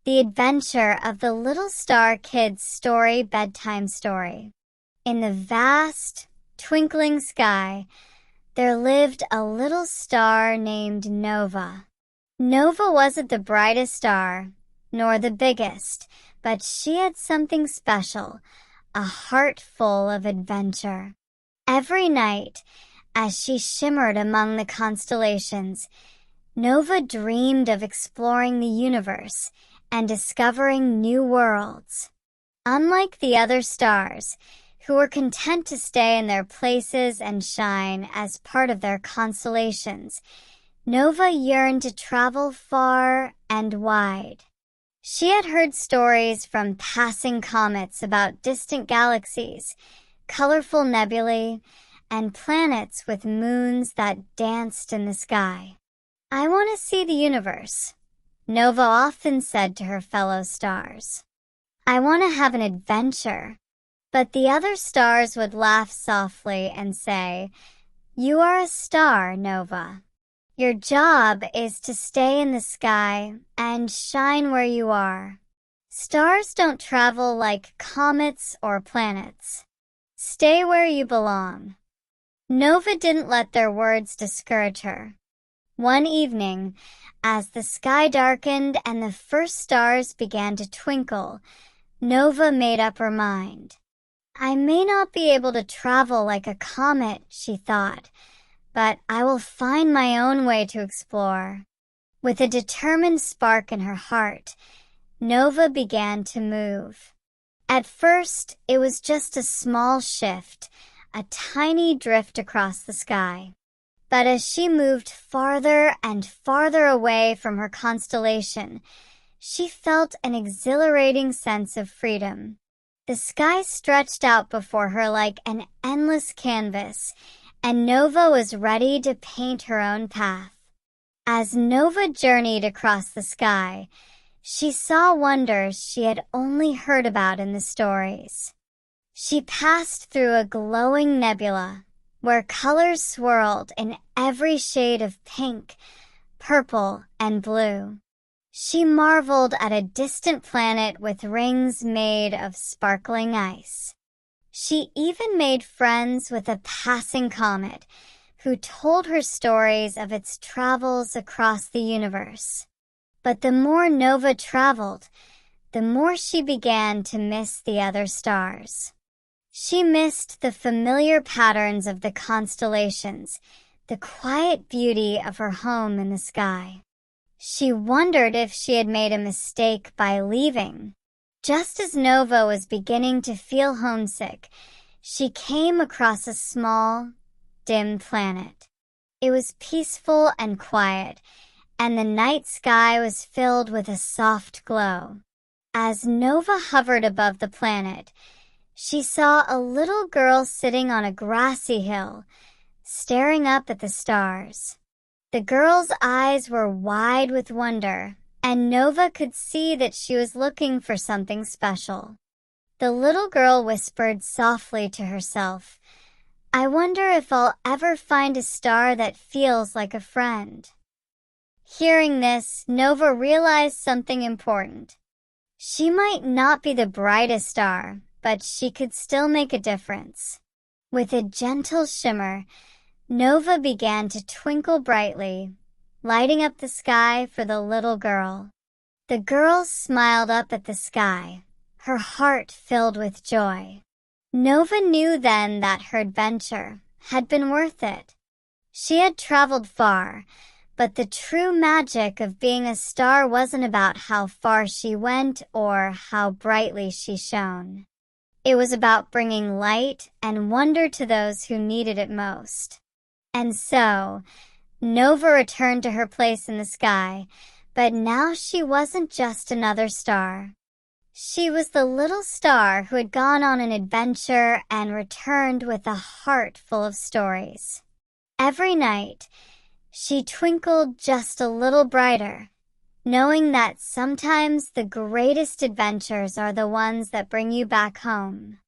The adventure of the little star kid's story bedtime story. In the vast, twinkling sky, there lived a little star named Nova. Nova wasn't the brightest star, nor the biggest, but she had something special, a heart full of adventure. Every night, as she shimmered among the constellations, Nova dreamed of exploring the universe and discovering new worlds. Unlike the other stars, who were content to stay in their places and shine as part of their constellations, Nova yearned to travel far and wide. She had heard stories from passing comets about distant galaxies, colorful nebulae, and planets with moons that danced in the sky. "I want to see the universe," Nova often said to her fellow stars. "I want to have an adventure." But the other stars would laugh softly and say, "You are a star, Nova. Your job is to stay in the sky and shine where you are. Stars don't travel like comets or planets. Stay where you belong." Nova didn't let their words discourage her. One evening, as the sky darkened and the first stars began to twinkle, Nova made up her mind. "I may not be able to travel like a comet," she thought, "but I will find my own way to explore." With a determined spark in her heart, Nova began to move. At first, it was just a small shift, a tiny drift across the sky. But as she moved farther and farther away from her constellation, she felt an exhilarating sense of freedom. The sky stretched out before her like an endless canvas, and Nova was ready to paint her own path. As Nova journeyed across the sky, she saw wonders she had only heard about in the stories. She passed through a glowing nebula, where colors swirled in every shade of pink, purple, and blue. She marveled at a distant planet with rings made of sparkling ice. She even made friends with a passing comet, who told her stories of its travels across the universe. But the more Nova traveled, the more she began to miss the other stars. She missed the familiar patterns of the constellations, the quiet beauty of her home in the sky. She wondered if she had made a mistake by leaving. Just as Nova was beginning to feel homesick, she came across a small, dim planet. It was peaceful and quiet, and the night sky was filled with a soft glow. As Nova hovered above the planet, she saw a little girl sitting on a grassy hill, staring up at the stars. The girl's eyes were wide with wonder, and Nova could see that she was looking for something special. The little girl whispered softly to herself, "I wonder if I'll ever find a star that feels like a friend." Hearing this, Nova realized something important. She might not be the brightest star, but she could still make a difference. With a gentle shimmer, Nova began to twinkle brightly, lighting up the sky for the little girl. The girl smiled up at the sky, her heart filled with joy. Nova knew then that her adventure had been worth it. She had traveled far, but the true magic of being a star wasn't about how far she went or how brightly she shone. It was about bringing light and wonder to those who needed it most. And so, Nova returned to her place in the sky, but now she wasn't just another star. She was the little star who had gone on an adventure and returned with a heart full of stories. Every night, she twinkled just a little brighter, knowing that sometimes the greatest adventures are the ones that bring you back home.